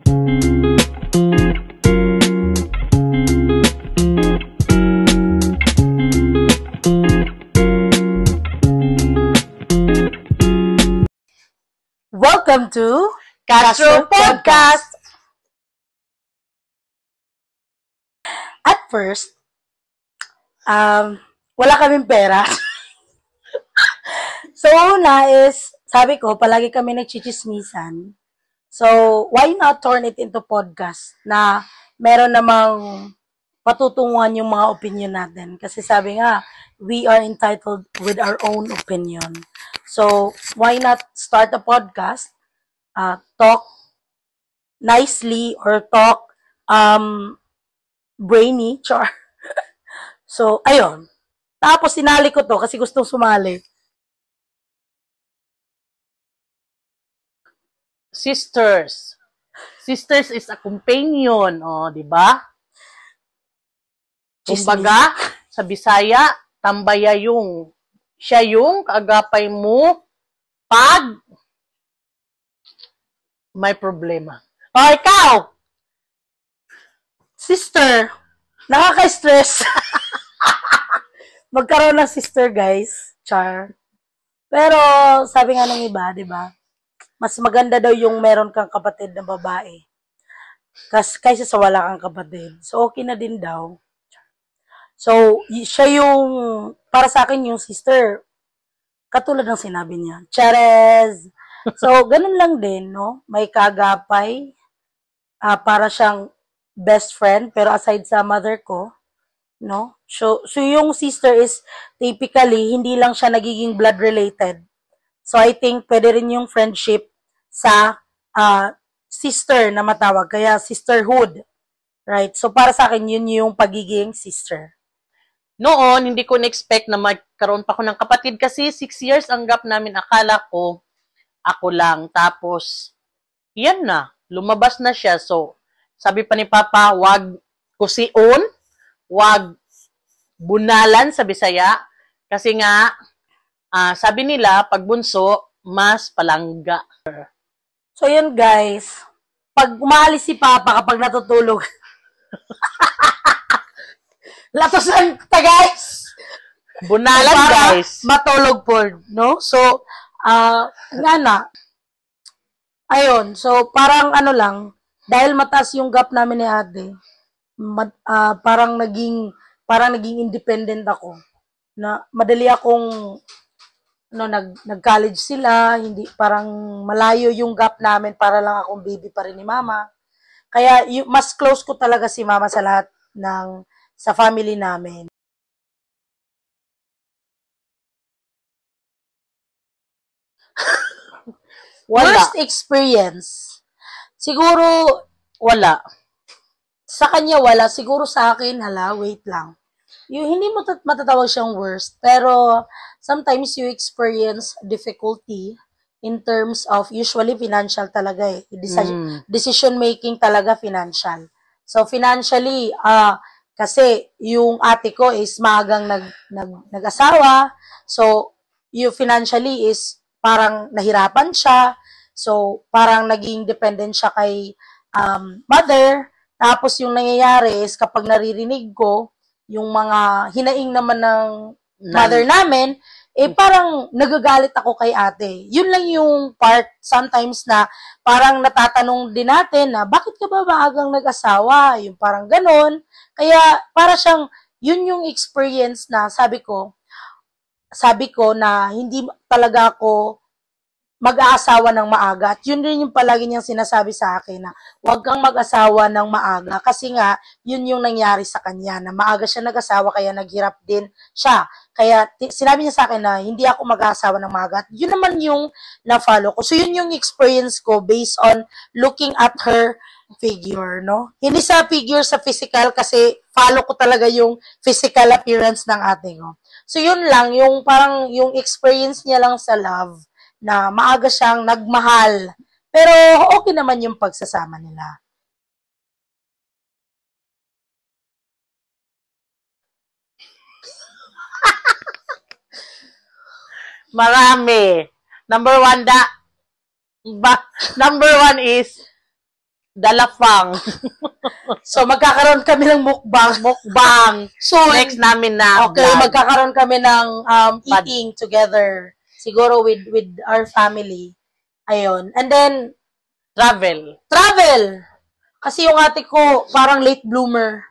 Welcome to Castro Podcast! At first, wala kaming pera. So, una is, sabi ko, palagi kami nagchichismisan. So, why not turn it into podcast na meron namang patutunguhan yung mga opinion natin. Kasi sabi nga, we are entitled with our own opinion. So, why not start a podcast, talk nicely or talk brainy, char. So, ayun. Tapos, sinali ko to kasi gustong sumali. Sisters. Sisters is a companion, di ba? Kumbaga, sa Bisaya, tambaya yung, siya yung kaagapay mo pag may problema. O, ikaw! Sister, nakaka-stress. Magkaroon ng sister, guys. Char. Pero, sabi nga ng iba, di ba? Mas maganda daw yung meron kang kapatid na babae. Kaysa sa wala kang kapatid. So, okay na din daw. So, siya yung, para sa akin, yung sister, katulad ng sinabi niya. Charez! So, ganun lang din, no? May kagapay, para siyang best friend, pero aside sa mother ko, no? So yung sister is typically, hindi lang siya nagiging blood related. So, I think pwede rin yung friendship sa sister na matawag. Kaya, sisterhood. Right? So, para sa akin, yun yung pagiging sister. Noon, hindi ko na-expect na magkaroon pa ako ng kapatid kasi 6 years ang gap namin. Akala ko, ako lang. Tapos, yan na. Lumabas na siya. So, sabi pa ni Papa, wag kusion, wag bunalan sa Bisaya. Kasi nga, sabi nila, pag bunso, mas palangga. So, yun guys. Pag umaalis si Papa kapag natutulog. Latosan ta guys! Bunalan guys! Matulog po, no? So, nga na. Ayun. So, parang ano lang, dahil mataas yung gap namin ni ate, parang naging independent ako. Na madali akong nag-college sila, hindi parang malayo yung gap namin para lang akong baby pa rin ni mama. Kaya mas close ko talaga si mama sa lahat sa family namin. Worst experience. Siguro wala. Sa kanya wala, siguro sa akin, wait lang. Yung hindi mo matatawag siyang worst, pero sometimes you experience difficulty in terms of usually financial talaga eh. Decision making talaga financial. So financially, kasi yung ate ko is maagang nag-asawa, so yung financially is parang nahirapan siya, so parang naging dependent siya kay mother. Tapos yung nangyayari is kapag naririnig ko yung mga hinaing naman ng mother namin, parang nagagalit ako kay ate. Yun lang yung part sometimes na parang natatanong din natin na bakit ka ba maagang nag-asawa? Yung parang ganon. Kaya para siyang, yun yung experience na sabi ko na hindi talaga ako mag-aasawa ng maaga. At yun rin yung palagi niyang sinasabi sa akin na huwag kang mag-asawa ng maaga kasi nga, yun yung nangyari sa kanya na maaga siya nag-asawa kaya naghirap din siya. Kaya sinabi niya sa akin na hindi ako mag-aasawa ng maaga. At yun naman yung na-follow ko. So yun yung experience ko based on looking at her figure, no? Hindi sa figure sa physical kasi follow ko talaga yung physical appearance ng ate ko. So yun lang, yung parang yung experience niya lang sa love na maaga siyang nagmahal. Pero okay naman yung pagsasama nila. Marami. Number one is Dalafang. So, magkakaroon kami ng mukbang. Mukbang. Soon. Next namin na Okay, vlog. magkakaroon kami ng eating together. Siguro with our family. Ayun. And then, Travel. travel! Kasi yung ate ko, parang late bloomer.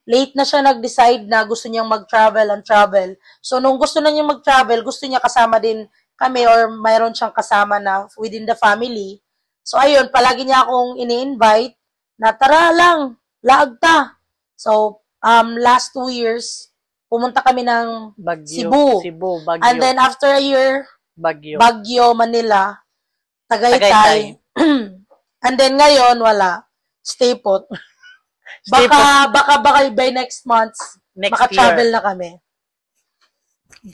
Late na siya nag-decide na gusto niyang mag-travel and travel. So, nung gusto na niya mag-travel, gusto niya kasama din kami or mayroon siyang kasama na within the family. So, ayun, palagi niya akong ini-invite na tara lang, laag ta. So, last 2 years, pumunta kami ng Baguio. Cebu. Baguio. And then, after a year, Baguio. Baguio, Manila, Tagaytay. Tagaytay. And then, ngayon, wala. Stay put. Stay Baka by next month, Next maka-travel year. na kami.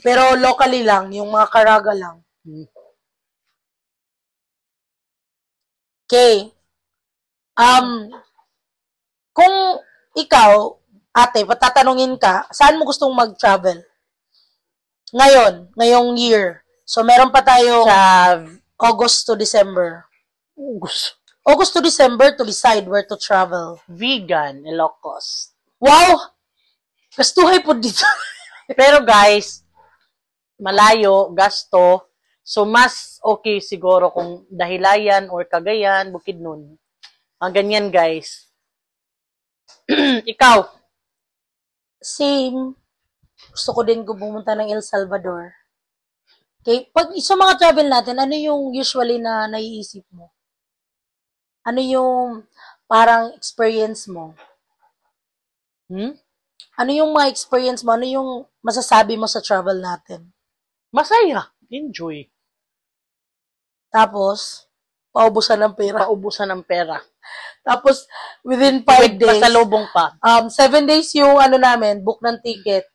Pero locally lang, yung mga Caraga lang. Okay. Kung ikaw, ate, patatanungin ka, saan mo gustong mag-travel? Ngayong year. So, meron pa tayong Sa August to December. August. August to December to decide where to travel. Vegan, Ilocos. Wow! Gastuhay po dito. Pero guys, malayo, gasto. So, mas okay siguro kung Dahilayan or Cagayan, Bukidnon. Ang ganyan, guys. Ikaw? Same. Gusto ko din pumunta ng El Salvador. Okay, pag sa mga travel natin, ano yung usually na naiisip mo? Ano yung parang experience mo? Ano yung mga experience mo? Ano yung masasabi mo sa travel natin? Masaya. Enjoy. Tapos, paubusan ng pera. Paubusan ng pera. Tapos, within 5 days, Pasalubong pa. 7 days yung namin, book ng ticket.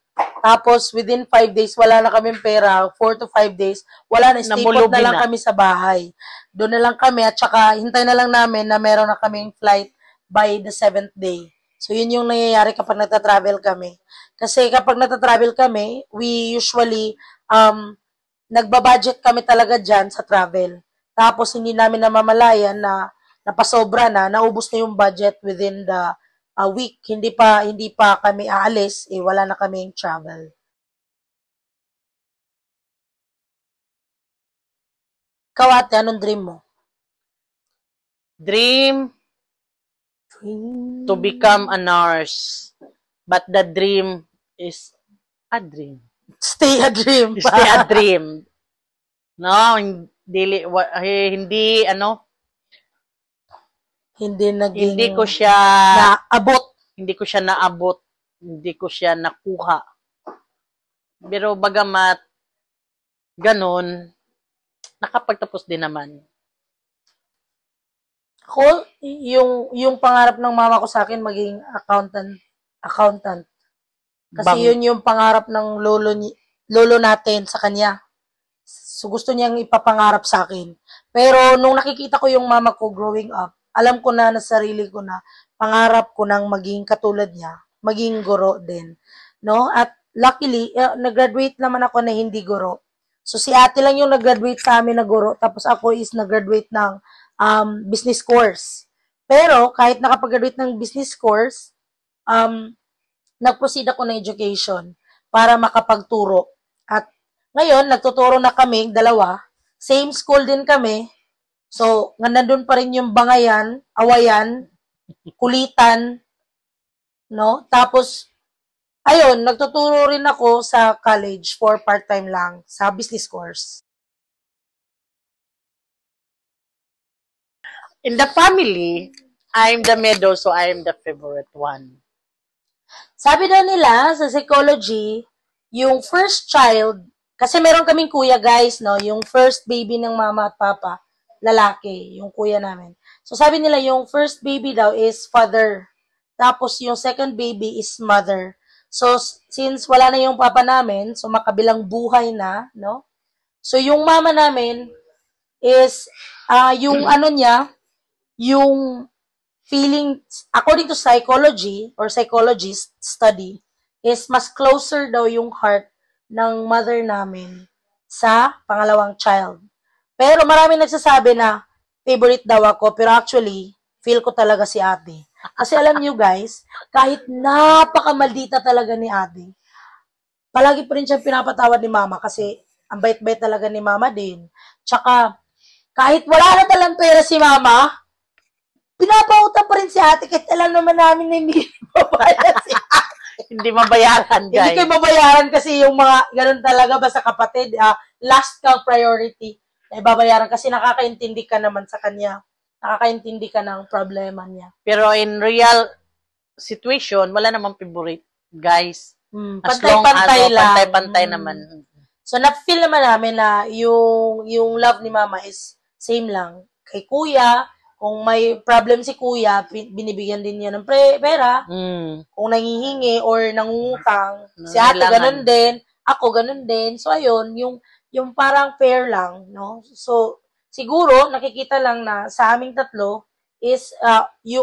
Tapos, within 5 days, wala na kaming pera. 4 to 5 days, wala na. Stay put na lang kami sa bahay. Doon na lang kami at saka hintay na lang namin na meron na kaming flight by the 7th day. So, yun yung nangyayari kapag nagta-travel kami. Kasi kapag nagta-travel kami, we usually, nagbabudget kami talaga dyan sa travel. Tapos, hindi namin namamalayan na napasobra na, naubos na yung budget within the week. Hindi pa kami aalis, wala na kaming travel. Ikaw ate, anong dream mo? Dream to become a nurse. But the dream is a dream. Stay a dream. Stay a dream. No, hindi hindi ko siya naabot. Hindi ko siya naabot. Hindi ko siya nakuha. Pero bagamat ganun, nakapagtapos din naman. Ako, yung pangarap ng mama ko sa akin maging accountant. Kasi yun yung pangarap ng lolo natin sa kanya. So gusto niyang ipapangarap sa akin. Pero nung nakikita ko yung mama ko growing up, alam ko na sarili ko na pangarap ko nang maging katulad niya, maging guro din. No? At luckily, nag-graduate naman ako na hindi guro. So si ate lang yung nag-graduate sa amin na guro, tapos ako is nag-graduate ng business course. Pero kahit nakapag-graduate ng business course, nag-proceed ako ng education para makapagturo. At ngayon, nagtuturo na kami, dalawa. Same school din kami. So, nandun pa rin yung bangayan, awayan, kulitan, no? Tapos, ayun, nagtuturo rin ako sa college for part-time lang, sa business course. In the family, I'm the middle, so I'm the favorite one. Sabi daw nila sa psychology, yung first child, kasi meron kaming kuya guys, no? Yung first baby ng mama at papa, lalaki, yung kuya namin. So sabi nila yung first baby daw is father. Tapos yung second baby is mother. So since wala na yung papa namin, so makabilang buhay na, no? So yung mama namin is yung yung feeling, according to psychology or psychologist study, is mas closer daw yung heart ng mother namin sa pangalawang child. Pero maraming nagsasabi na favorite daw ako, pero actually, feel ko talaga si ate. Kasi alam niyo guys, kahit napakamaldita talaga ni ate, palagi pa rin siyang pinapatawad ni mama kasi ang bait-bait talaga ni mama din. Tsaka, kahit wala na talang pera si mama, pinapautang pa rin si ate kahit alam naman namin na hindi mabayaran si Hindi mabayaran, Hindi guys. kayo mabayaran kasi yung mga ganun talaga basta kapatid, last kang priority na babayaran kasi nakakaintindi ka naman sa kanya. Nakakaintindi ka ng problema niya. Pero in real situation, wala namang favorite, guys. As long as Pantay-pantay lang. pantay-pantay naman. So, na-feel naman namin na yung love ni mama is same lang. Kay kuya, kung may problem si kuya, binibigyan din niya ng pera. Kung nangihingi or nangungutang, si ate ganun din, ako ganun din. So, ayun, yung parang fair lang, no? So, siguro, nakikita lang na sa aming tatlo is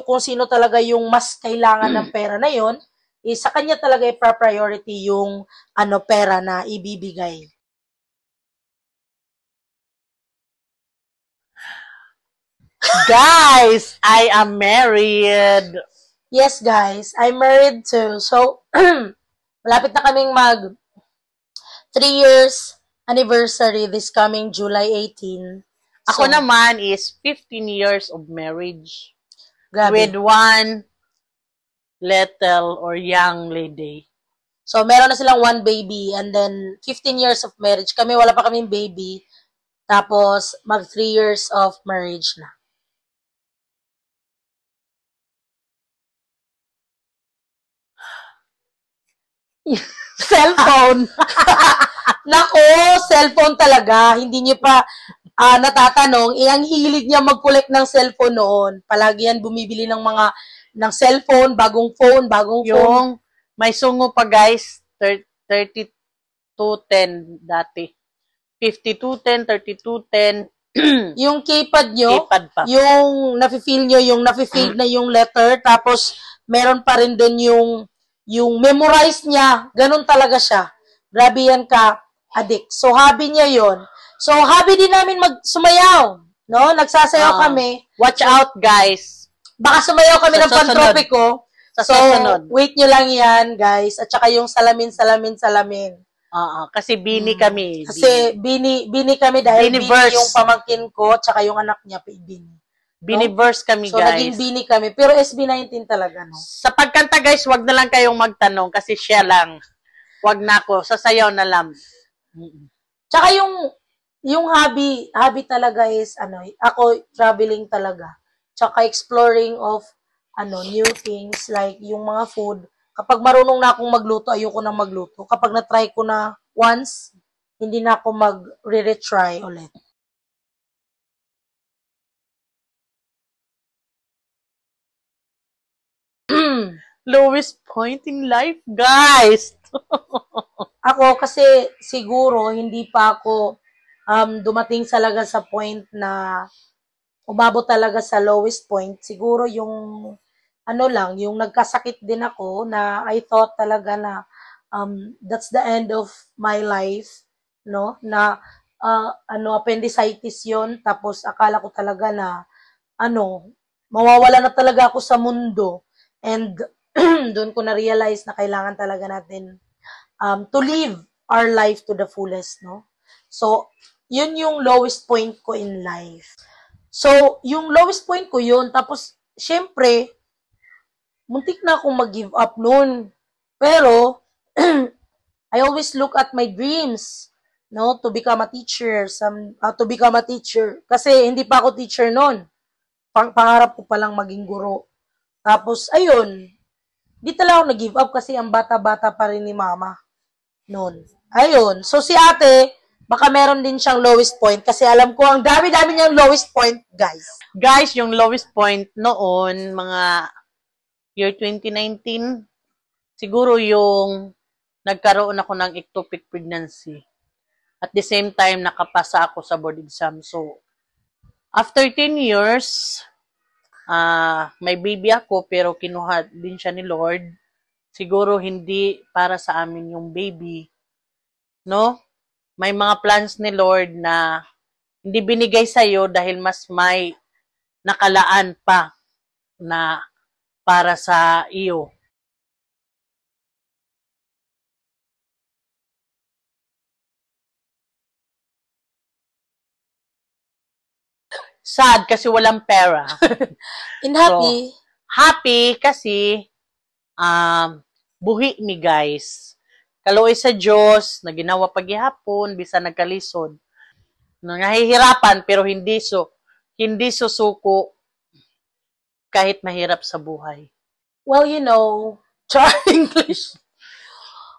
kung sino talaga yung mas kailangan ng pera na yon is sa kanya talaga i-priority yung pera na ibibigay. Guys, I am married. Yes, guys, I'm married too. So, malapit na kaming 3 years anniversary this coming July 18. Ako naman is 15 years of marriage. Grabe. With one little or young lady. So, meron na silang one baby and then 15 years of marriage. Kami, wala pa kaming baby. Tapos, 3 years of marriage na. Cellphone. Nako, cellphone talaga. Hindi niyo pa natatanong, ang hilig niya mag-collect ng cellphone noon. Palagi yan bumibili ng cellphone, bagong phone. Yung may sungo pa guys, 3210 dati. 5210, 3210. Yung keypad nyo, Keypad pa. yung nafe-feel nyo, yung nafe-fade na yung letter, tapos meron pa rin din yung memorize niya. Ganun talaga siya. Grabe yan ka, addict. So, hobby niya yon. So, hobby din namin sumayaw. No? Nagsasayaw kami. Watch out, guys. Baka sumayaw kami ng pantropiko. Sa susunod. Wait nyo lang yan, guys. At saka yung salamin. Kasi bini kami. Kasi bini kami dahil bini yung pamangkin ko, tsaka yung anak niya, bini. Biniverse kami, so, guys. So, naging bini kami. Pero SB19 talaga, no? Sa pagkanta, guys, wag na lang kayong magtanong kasi siya lang. Wag na ako. Sasayaw na lang. Tsaka yung hobby talaga is, ako, traveling talaga. Tsaka exploring of, new things, like yung mga food. Kapag marunong na akong magluto, ayoko nang magluto. Kapag na-try ko na once, hindi na ako mag-retry ulit. Lowest point in life, guys. Ako kasi siguro hindi pa ako dumating talaga sa point na umabot talaga sa lowest point. Siguro yung yung nagkasakit din ako na I thought talaga na that's the end of my life, no? Na appendicitis 'yon, tapos akala ko talaga na mawawala na talaga ako sa mundo. And doon ko na-realize na kailangan talaga natin to live our life to the fullest, no? So, yun yung lowest point ko in life. So, yung lowest point ko yun. Tapos, syempre, muntik na akong mag-give up noon. Pero, I always look at my dreams, no? To become a teacher. Kasi, hindi pa ako teacher noon. Pangarap ko palang maging guro. Tapos, ayun, di talaga ako nag-give up kasi ang bata-bata pa rin ni mama noon. Ayun. So, si ate, baka meron din siyang lowest point kasi alam ko ang dami-dami niyang lowest point, guys. Guys, yung lowest point noon, mga year 2019, siguro yung nagkaroon ako ng ectopic pregnancy. At the same time, nakapasa ako sa board exam. So, after 10 years, may baby ako pero kinuha din siya ni Lord. Siguro hindi para sa amin yung baby. No? May mga plans ni Lord na hindi binigay sa'yo dahil mas may nakalaan pa na para sa iyo. Sad kasi walang pera. In happy, Happy kasi buhi mi guys. Kaluoy sa Dios na ginawa paghihapon bisan nagkalisod. Nangahihirapan pero hindi susuko kahit mahirap sa buhay. well, char English.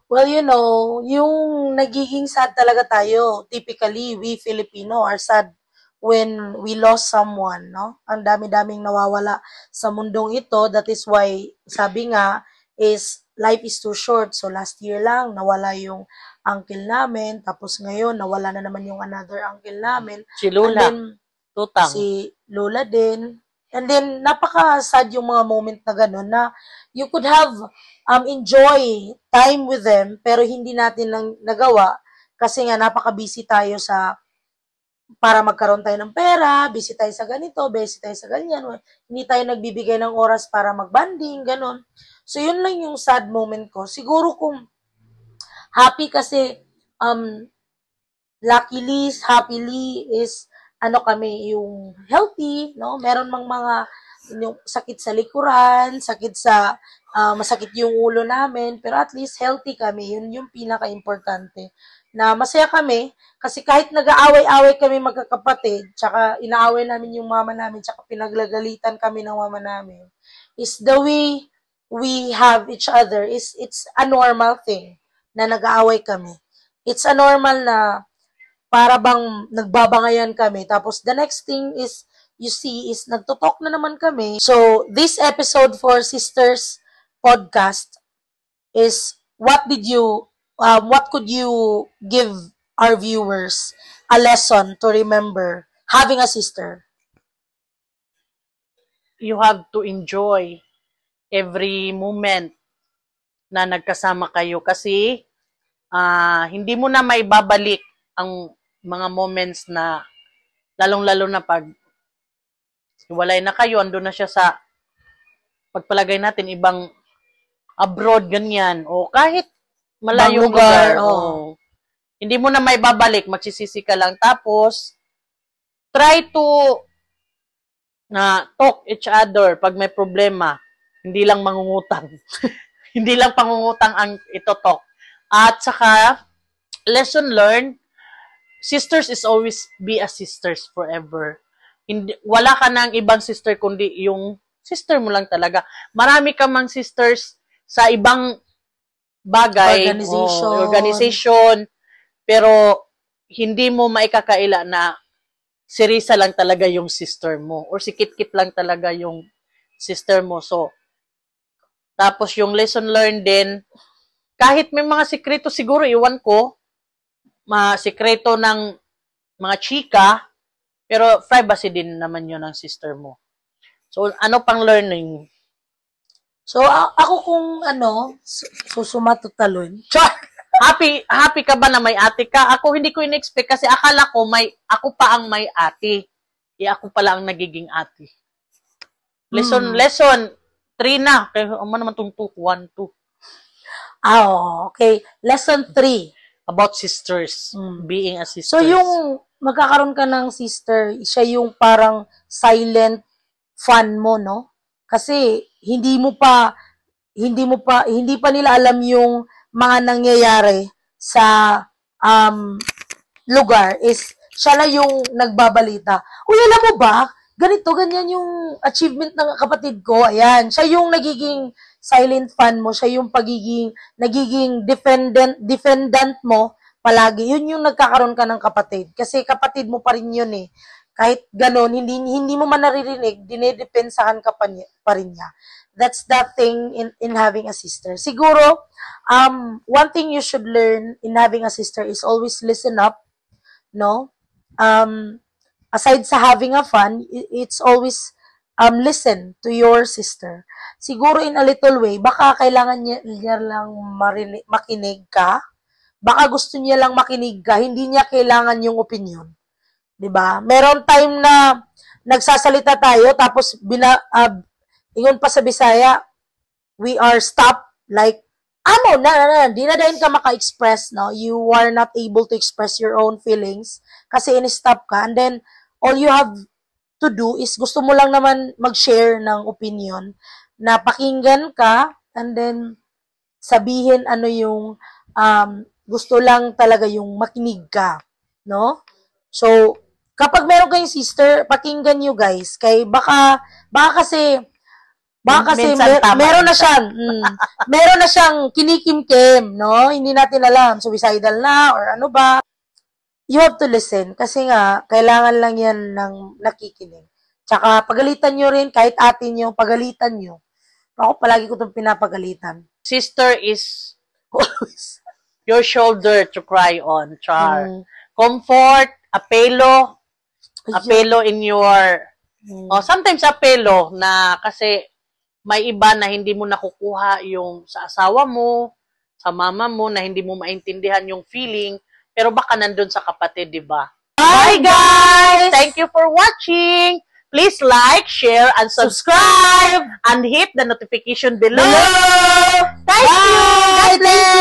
Well, yung nagiging sad talaga tayo. Typically, we Filipino are sad when we lost someone, no? Ang dami-daming nawawala sa mundong ito. That is why, sabi nga, is life is too short. So, last year lang, nawala yung uncle namin. Tapos ngayon, nawala na naman yung another uncle namin. Si Lola, And then, tutang. si Lola din. And then, napaka-sad yung mga moment na gano'n na you could have enjoy time with them pero hindi natin nagawa kasi nga napaka-busy tayo para magkaroon tayo ng pera, busy tayo sa ganito, busy tayo sa ganyan. Hindi tayo nagbibigay ng oras para mag-banding, gano'n. So, yun lang yung sad moment ko. Siguro kung happy kasi, luckily, happily is kami yung healthy, no? Meron mga yung sakit sa likuran, masakit yung ulo namin, pero at least healthy kami. Yun yung pinaka-importante. Na masaya kami, kasi kahit nag-aaway-away kami magkakapatid, tsaka inaaway namin yung mama namin, tsaka pinaglagalitan kami ng mama namin, is the way we have each other, it's a normal thing na nag-aaway kami. It's a normal na para bang nagbabangayan kami. Tapos the next thing is, you see, is nagtutok na naman kami. So, this episode for Sisters Podcast is what could you give our viewers a lesson to remember having a sister? You have to enjoy every moment na nagkasama kayo kasi hindi mo na maibabalik ang mga moments na lalong-lalo na pag hiwalay na kayo, ando na siya sa pagpalagay natin ibang abroad ganyan o kahit malayong lugar. Hindi mo na maibabalik, magsisisi ka lang. Tapos try to talk each other pag may problema. Hindi lang mangungutang. Hindi lang pangungutang ang ito-talk. At saka lesson learned, sisters is always be a sisters forever. Wala ka nang ibang sister kundi yung sister mo lang talaga. Marami ka mang sisters sa ibang bagay, organization, pero hindi mo maikakaila na si Risa lang talaga yung sister mo or si Kit-Kit lang talaga yung sister mo. So, tapos yung lesson learned din, kahit may mga sikreto siguro, iwan ko, sikreto ng mga chika, pero privacy din naman yun ng sister mo. So, ano pang learning? So, ako kung susumato-talon. Happy ka ba na may ate ka? Ako hindi ko in-expect kasi akala ko ako pa ang may ate. Ako pala ang nagiging ate. Lesson 3 na. Kaya naman itong 2, 1, 2. Okay. Lesson 3. About sisters, being a sister. So, yung magkakaroon ka ng sister, siya yung parang silent fan mo, no? Kasi, hindi pa nila alam yung mga nangyayari sa lugar, is siya na yung nagbabalita. Uy, alam mo ba, ganito, ganyan yung achievement ng kapatid ko. Ayan, siya yung nagiging silent fan mo, siya yung nagiging defendant mo palagi. Yun yung nagkakaroon ka ng kapatid. Kasi kapatid mo pa rin yun eh. Kahit ganon, hindi mo man naririnig, dinedepensahan ka pa rin niya. That's the thing in having a sister. Siguro, one thing you should learn in having a sister is always listen up, no? Aside sa having a fun, it's always listen to your sister. Siguro in a little way, baka kailangan niya lang makinig ka. Baka gusto niya lang makinig ka, hindi niya kailangan yung opinion. 'Di ba? Meron time na nagsasalita tayo tapos Ingon pa sa Bisaya, we are stopped like di na din ka maka-express, no? You are not able to express your own feelings kasi in-stop ka. And then, all you have to do is gusto mo lang naman mag-share ng opinion na pakinggan ka and then sabihin ano yung gusto lang talaga yung makinig ka, no? So, kapag meron kayong sister, pakinggan nyo guys. Kay baka kasi Minsan tama meron na minsan. meron na siyang kinikim-kim, no? Hindi natin alam, suicidal na or ano ba. You have to listen kasi nga kailangan lang yan ng nakikinig. Tsaka pagalitan nyo rin kahit atin yung pagalitan nyo. Ako palagi ko itong pinapagalitan. Sister is your shoulder to cry on, Char. Comfort, apelo in your sometimes apelo na kasi may iba na hindi mo nakukuha yung sa asawa mo, sa mama mo na hindi mo maintindihan yung feeling, pero baka nandun sa kapatid, di ba? Bye guys! Thank you for watching. Please like, share, and subscribe, and hit the notification below. Thank you. God bless.